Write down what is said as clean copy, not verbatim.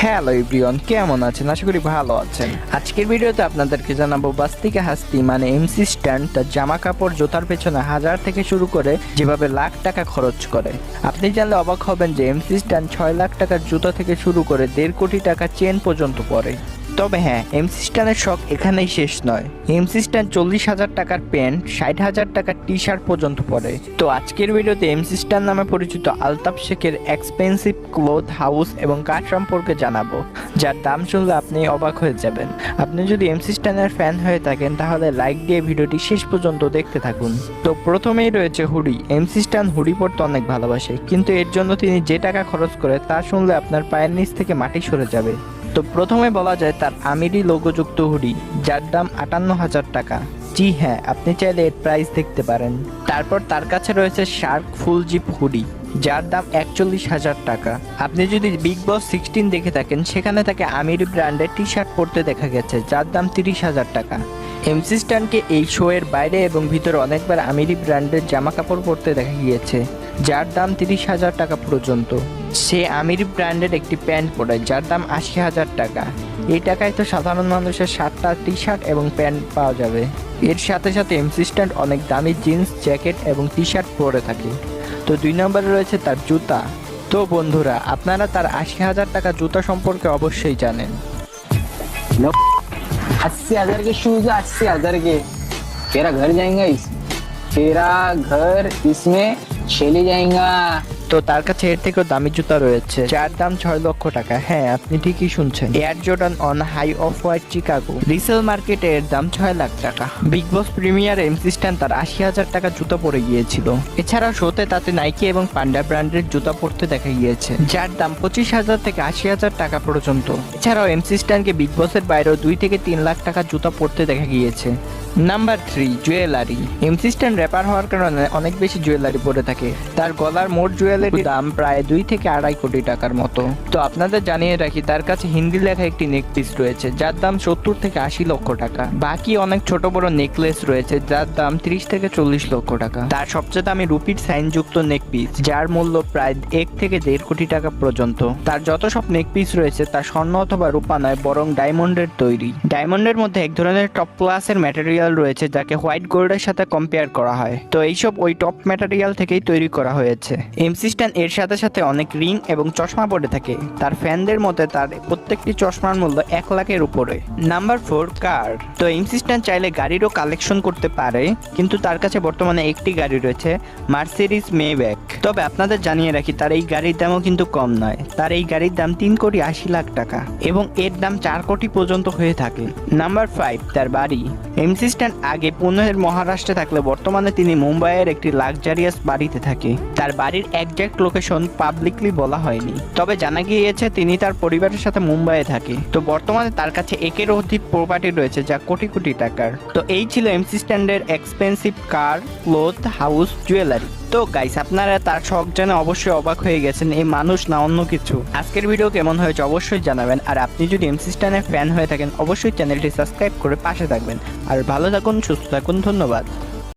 Hello everyone, কেমন আছেন? আশা করি ভালো আছেন। আজকের ভিডিওতে আপনাদেরকে জানাবো বাস্তিকা হাস্তি মানে এমসি স্ট্যান্ড তার জামা কাপড় জুতার পেছনে 1000 থেকে শুরু করে যেভাবে লাখ টাকা খরচ করে। আপনি জানলে অবাক হবেন যে এমসি স্ট্যান্ড 6 লাখ টাকার জুতা থেকে শুরু করে 1.5 কোটি টাকা চেন পর্যন্ত পড়ে। তবে হ্যাঁ, এমসি স্ট্যান্ডের শখ এখানেই শেষ নয়। এমসি স্ট্যান্ড 40,000 টাকার প্যান্ট, 60,000 টাকার টি শার্ট পর্যন্ত পড়ে। তো আজকের ভিডিওতে এমসি স্ট্যান্ড নামে পরিচিত আলতাফ শেখের এক্সপেন্সিভ ক্লোথ হাউস এবং কার সম্পর্কে জানাবো, যার দাম শুনলে আপনি অবাক হয়ে যাবেন। আপনি যদি এমসি স্ট্যান্ডের ফ্যান হয়ে থাকেন তাহলে লাইক দিয়ে ভিডিওটি শেষ পর্যন্ত দেখতে থাকুন। তো প্রথমেই রয়েছে হুডি। এমসি স্ট্যান্ড হুডি পরতে অনেক ভালোবাসে, কিন্তু এর জন্য তিনি যে টাকা খরচ করে তা শুনলে আপনার পায়ের নিচ থেকে মাটি সরে যাবে। তো প্রথমে বলা যায় তার আমিরি লোগোযুক্ত হুডি, যার দাম 58,000 টাকা। জি হ্যাঁ, আপনি চাইলে এর প্রাইস দেখতে পারেন। তারপর তার কাছে রয়েছে শার্ক ফুল জিপ হুডি, যার দাম 41,000 টাকা। আপনি যদি বিগ বস 16 দেখে থাকেন, সেখানে তাকে আমিরি ব্র্যান্ডের টি শার্ট পরতে দেখা গেছে, যার দাম 30,000 টাকা। এমসি স্ট্যান্ডকে এই শো এর বাইরে এবং ভিতরে অনেকবার আমিরি ব্র্যান্ডের জামা কাপড় পরতে দেখা গিয়েছে, যার দাম 30,000 টাকা পর্যন্ত। সে আমিরি ব্র্যান্ডের একটি প্যান্ট পরে, যার দাম 80,000 টাকা। এই টাকায় তো সাধারণ মানুষের 7টা টি শার্ট এবং প্যান্ট পাওয়া যাবে। এর সাথে সাথে এমসি স্ট্যান্ড অনেক দামি জিন্স, জ্যাকেট এবং টি শার্ট পরে থাকে। তো 2 নম্বরে রয়েছে তার জুতা। তো বন্ধুরা, আপনারা তার 80,000 টাকা জুতা সম্পর্কে অবশ্যই জানেন। 80,000 के शूज, 80,000 के। तेरा घर जाएगा तेरा घर इसमें चले जाएगा। তো তার কাছে এর থেকেও দামি জুতা রয়েছে, যার দাম 6 লক্ষ টাকা। হ্যাঁ, আপনি ঠিকই শুনছেন। Air Jordan on high off white Chicago, resale মার্কেটে এর দাম 6 লাখ টাকা। বিগ বস প্রিমিয়ার এমসি স্ট্যান্ড তার 80,000 টাকা জুতা পরে গিয়েছিল। এছাড়াও শোতে তাতে নাইকি এবং পান্ডা ব্র্যান্ডের জুতা পরতে দেখা গিয়েছে, যার দাম 25,000 থেকে 80,000 টাকা পর্যন্ত। এছাড়াও এমসি স্ট্যান্ডকে বিগ বসের বাইরেও 2 থেকে 3 লাখ টাকা জুতা পরতে দেখা গিয়েছে। Number 3, jewellery. MC Stan rapper হওয়ার কারণে অনেক বেশি জুয়েলারি পরে থাকে। তার গলার মোট জুয়েলারির দাম প্রায় 2 থেকে 2.5 কোটি টাকার মতো। তো আপনাদের জানিয়ে রাখি, তার কাছে হিন্দি লেখা একটি নেক পিস রয়েছে, যার দাম 70 থেকে 80 লক্ষ টাকা। বাকি অনেক ছোট বড় নেকলেস রয়েছে, যার দাম 30 থেকে 40 লক্ষ টাকা। তার সবচেয়ে দামি রুপির সাইনযুক্ত নেক পিস, যার মূল্য প্রায় 1 থেকে 1.5 কোটি টাকা পর্যন্ত। তার যত সব নেক পিস রয়েছে তা স্বর্ণ অথবা রূপা নয়, বরং ডায়মন্ডের তৈরি। ডায়মন্ডের মধ্যে এক ধরনের টপ ক্লাসের ম্যাটেরিয়াল রয়েছে, যাকে হোয়াইট গোল্ডের সাথে কম্পেয়ার করা হয়। তো এইসব ওই টপ ম্যাটেরিয়াল থেকেই তৈরি করা হয়েছে। এমসি স্ট্যান্ড এর সাথে সাথে অনেক রিং এবং চশমা পরে থাকে। তার ফ্যানদের মতে তার প্রত্যেকটি চশমার মূল্য 1 লাখের উপরে। নাম্বার 4, কার। তো এমসি স্ট্যান্ড চাইলে গাড়িরও কালেকশন করতে পারে, কিন্তু তার কাছে বর্তমানে একটি গাড়ি রয়েছে, মার্সিডিজ মেব্যাক। তবে আপনাদের জানিয়ে রাখি, তার এই গাড়ির দামও কিন্তু কম নয়। তার এই গাড়ির দাম 3,80,00,000 টাকা এবং এর দাম 4 কোটি পর্যন্ত হয়ে থাকে। নাম্বার 5, তার বাড়ি। এমসি স্ট্যান্ড আগে পুনের মহারাষ্ট্রে থাকলে বর্তমানে তিনি মুম্বাইয়ের একটি লাক্সারিয়াস বাড়িতে থাকে। তার বাড়ির একজ্যাক্ট লোকেশন পাবলিকলি বলা হয়নি, তবে জানা গিয়েছে তিনি তার পরিবারের সাথে মুম্বাইয়ে থাকে। তো বর্তমানে তার কাছে একের অধিক প্রপার্টি রয়েছে, যা কোটি কোটি টাকার। তো এই ছিল এমসি স্ট্যান্ডের এক্সপেন্সিভ কার, ক্লোথ, হাউস, জুয়েলারি। তো গাইস, আপনারা তার শখ জেনে অবশ্যই অবাক হয়ে গেছেন, এই মানুষ না অন্য কিছু। আজকের ভিডিও কেমন হয়েছে অবশ্যই জানাবেন। আর আপনি যদি এমসি স্ট্যান্ডের ফ্যান হয়ে থাকেন, অবশ্যই চ্যানেলটি সাবস্ক্রাইব করে পাশে থাকবেন। আর ভালো থাকুন, সুস্থ থাকুন, ধন্যবাদ।